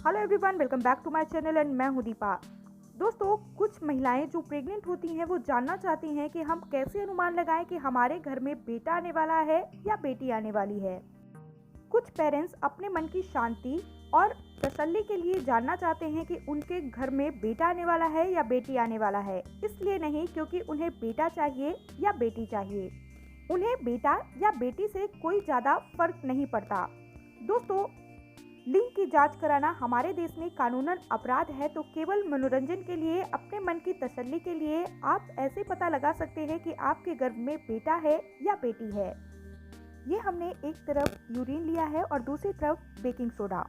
Hello everyone, welcome back to my channel and मैं हूं दीपा। दोस्तों, कुछ महिलाएं जो प्रेग्नेंट होती हैं वो जानना चाहती हैं कि हम कैसे अनुमान लगाएं कि हमारे घर में बेटा आने वाला है या बेटी आने वाली है। कुछ पेरेंट्स अपने मन की शांति और तसल्ली के लिए जानना चाहते हैं कि उनके घर में बेटा आने वाला है या बेटी आने वाला है। इसलिए नहीं क्योंकि उन्हें बेटा चाहिए या बेटी चाहिए, उन्हें बेटा या बेटी से कोई ज़्यादा फर्क नहीं पड़ता। दोस्तों, लिंग की जांच कराना हमारे देश में कानूनन अपराध है, तो केवल मनोरंजन के लिए, अपने मन की तसल्ली के लिए आप ऐसे पता लगा सकते हैं कि आपके गर्भ में बेटा है या बेटी है। ये हमने एक तरफ यूरिन लिया है और दूसरी तरफ बेकिंग सोडा।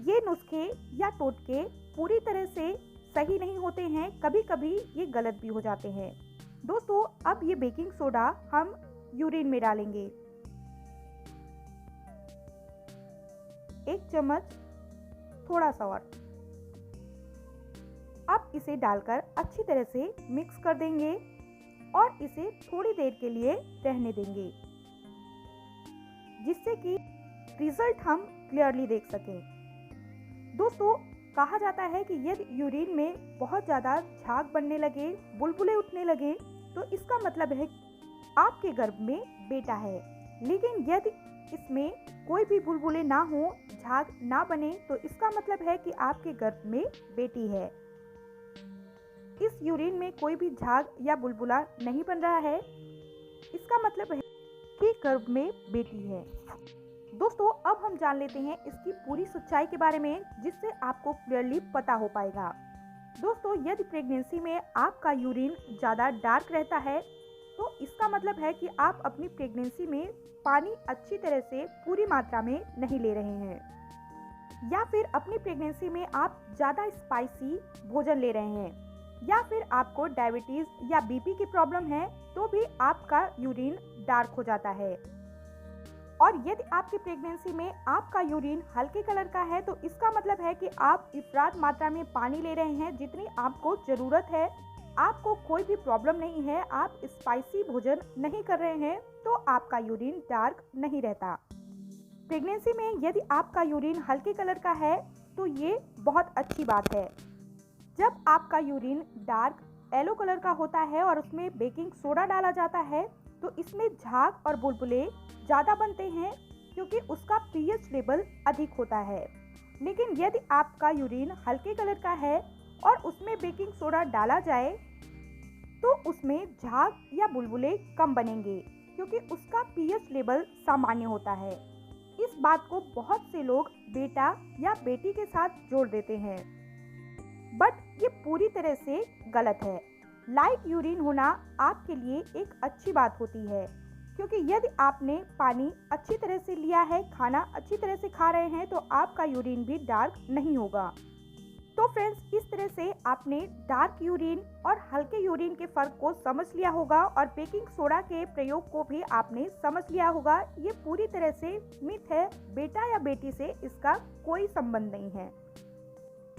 ये नुस्खे या टोटके पूरी तरह से सही नहीं होते हैं, कभी कभी ये गलत भी हो जाते हैं। दोस्तों, अब ये बेकिंग सोडा हम यूरिन में डालेंगे। 1 चम्मच, थोड़ा सा और। अब इसे डालकर अच्छी तरह से मिक्स कर देंगे और इसे थोड़ी देर के लिए रहने देंगे, जिससे कि रिजल्ट हम क्लियरली देख सकें। दोस्तों, कहा जाता है कि यदि यूरिन में बहुत ज़्यादा झाग बनने लगे, बुलबुले उठने लगे, तो इसका मतलब है आपके गर्भ में बेटा है। लेकिन यदि इसमें कोई भी बुलबुले ना हो, झाग ना बने, तो इसका मतलब है कि आपके गर्भ में बेटी है। इस यूरिन में कोई भी झाग या बुलबुला नहीं बन रहा है, इसका मतलब है कि गर्भ में बेटी है। दोस्तों, अब हम जान लेते हैं इसकी पूरी सच्चाई के बारे में, जिससे आपको क्लियरली पता हो पाएगा। दोस्तों, यदि प्रेगनेंसी में आपका यूरिन ज़्यादा डार्क रहता है, तो इसका मतलब है कि आप अपनी प्रेगनेंसी में पानी अच्छी तरह से पूरी मात्रा में नहीं ले रहे हैं, या फिर अपनी प्रेगनेंसी में आप ज़्यादा स्पाइसी भोजन ले रहे हैं, या फिर आपको डायबिटीज़ या बीपी की प्रॉब्लम है, तो भी आपका यूरिन डार्क हो जाता है। और यदि आपकी प्रेगनेंसी में आपका यूरिन हल्के कलर का है, तो इसका मतलब है कि आप इफरात मात्रा में पानी ले रहे हैं जितनी आपको ज़रूरत है, आपको कोई भी प्रॉब्लम नहीं है, आप स्पाइसी भोजन नहीं कर रहे हैं, तो आपका यूरिन डार्क नहीं रहता। प्रेगनेंसी में यदि आपका यूरिन हल्के कलर का है, तो ये बहुत अच्छी बात है। जब आपका यूरिन डार्क येलो कलर का होता है और उसमें बेकिंग सोडा डाला जाता है, तो इसमें झाग और बुलबुले ज़्यादा बनते हैं, क्योंकि उसका पीएच लेवल अधिक होता है। लेकिन यदि आपका यूरिन हल्के कलर का है और उसमें बेकिंग सोडा डाला जाए, तो उसमें झाग या बुलबुले कम बनेंगे, क्योंकि उसका पीएच लेवल सामान्य होता है। इस बात को बहुत से लोग बेटा या बेटी के साथ जोड़ देते हैं, बट ये पूरी तरह से गलत है। लाइट यूरिन होना आपके लिए एक अच्छी बात होती है, क्योंकि यदि आपने पानी अच्छी तरह से लिया है, खाना अच्छी तरह से खा रहे हैं, तो आपका यूरिन भी डार्क नहीं होगा। तो फ्रेंड्स, इस तरह से आपने डार्क यूरिन और हल्के यूरिन के फ़र्क को समझ लिया होगा, और बेकिंग सोडा के प्रयोग को भी आपने समझ लिया होगा। ये पूरी तरह से मिथ है, बेटा या बेटी से इसका कोई संबंध नहीं है।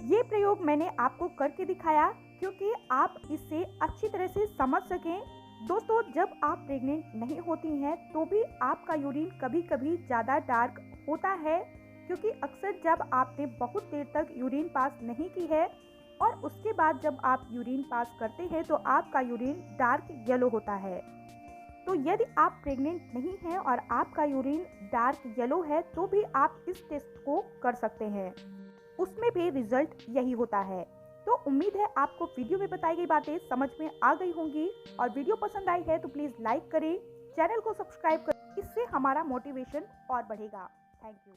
ये प्रयोग मैंने आपको करके दिखाया क्योंकि आप इससे अच्छी तरह से समझ सकें। दोस्तों, जब आप प्रेग्नेंट नहीं होती हैं, तो भी आपका यूरिन कभी कभी ज़्यादा डार्क होता है, क्योंकि अक्सर जब आपने बहुत देर तक यूरिन पास नहीं की है और उसके बाद जब आप यूरिन पास करते हैं, तो आपका यूरिन डार्क येलो होता है। तो यदि आप प्रेग्नेंट नहीं हैं और आपका यूरिन डार्क येलो है, तो भी आप इस टेस्ट को कर सकते हैं, उसमें भी रिजल्ट यही होता है। तो उम्मीद है आपको वीडियो में बताई गई बातें समझ में आ गई होंगी, और वीडियो पसंद आई है तो प्लीज़ लाइक करें, चैनल को सब्सक्राइब करें, इससे हमारा मोटिवेशन और बढ़ेगा। Thank you.